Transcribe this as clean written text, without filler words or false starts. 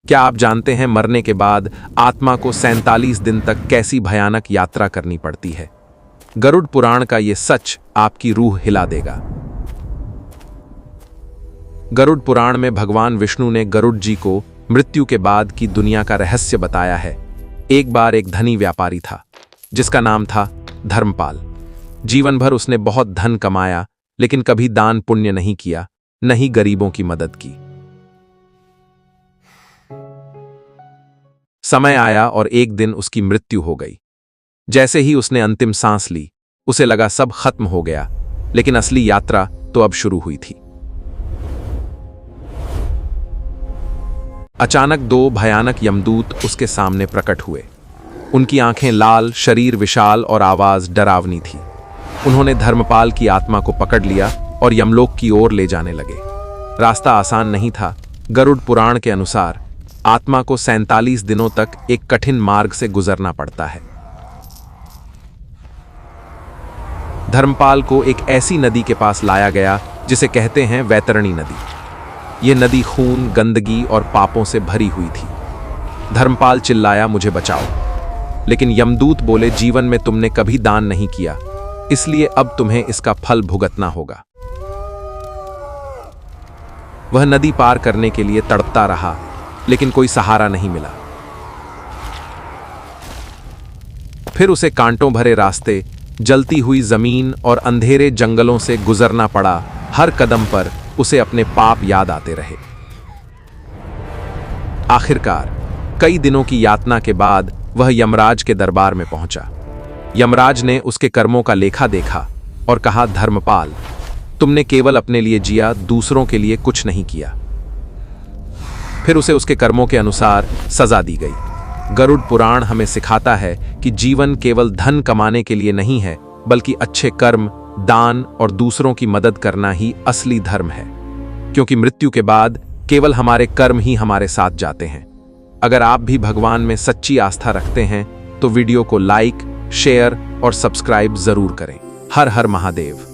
क्या आप जानते हैं मरने के बाद आत्मा को 47 दिन तक कैसी भयानक यात्रा करनी पड़ती है? गरुड़ पुराण का यह सच आपकी रूह हिला देगा। गरुड़ पुराण में भगवान विष्णु ने गरुड़ जी को मृत्यु के बाद की दुनिया का रहस्य बताया है। एक बार एक धनी व्यापारी था जिसका नाम था धर्मपाल। जीवन भर उसने बहुत धन कमाया, लेकिन कभी दान पुण्य नहीं किया, न ही गरीबों की मदद की। समय आया और एक दिन उसकी मृत्यु हो गई। जैसे ही उसने अंतिम सांस ली, उसे लगा सब खत्म हो गया, लेकिन असली यात्रा तो अब शुरू हुई थी। अचानक दो भयानक यमदूत उसके सामने प्रकट हुए। उनकी आंखें लाल, शरीर विशाल और आवाज डरावनी थी। उन्होंने धर्मपाल की आत्मा को पकड़ लिया और यमलोक की ओर ले जाने लगे। रास्ता आसान नहीं था। गरुड़ पुराण के अनुसार आत्मा को 47 दिनों तक एक कठिन मार्ग से गुजरना पड़ता है। धर्मपाल को एक ऐसी नदी के पास लाया गया जिसे कहते हैं वैतरणी नदी। यह नदी खून, गंदगी और पापों से भरी हुई थी। धर्मपाल चिल्लाया, मुझे बचाओ। लेकिन यमदूत बोले, जीवन में तुमने कभी दान नहीं किया, इसलिए अब तुम्हें इसका फल भुगतना होगा। वह नदी पार करने के लिए तड़पता रहा, लेकिन कोई सहारा नहीं मिला। फिर उसे कांटों भरे रास्ते, जलती हुई जमीन और अंधेरे जंगलों से गुजरना पड़ा। हर कदम पर उसे अपने पाप याद आते रहे। आखिरकार कई दिनों की यातना के बाद वह यमराज के दरबार में पहुंचा। यमराज ने उसके कर्मों का लेखा देखा और कहा, धर्मपाल, तुमने केवल अपने लिए जिया, दूसरों के लिए कुछ नहीं किया। फिर उसे उसके कर्मों के अनुसार सजा दी गई। गरुड़ पुराण हमें सिखाता है कि जीवन केवल धन कमाने के लिए नहीं है, बल्कि अच्छे कर्म, दान और दूसरों की मदद करना ही असली धर्म है। क्योंकि मृत्यु के बाद केवल हमारे कर्म ही हमारे साथ जाते हैं। अगर आप भी भगवान में सच्ची आस्था रखते हैं तो वीडियो को लाइक, शेयर और सब्सक्राइब जरूर करें। हर हर महादेव।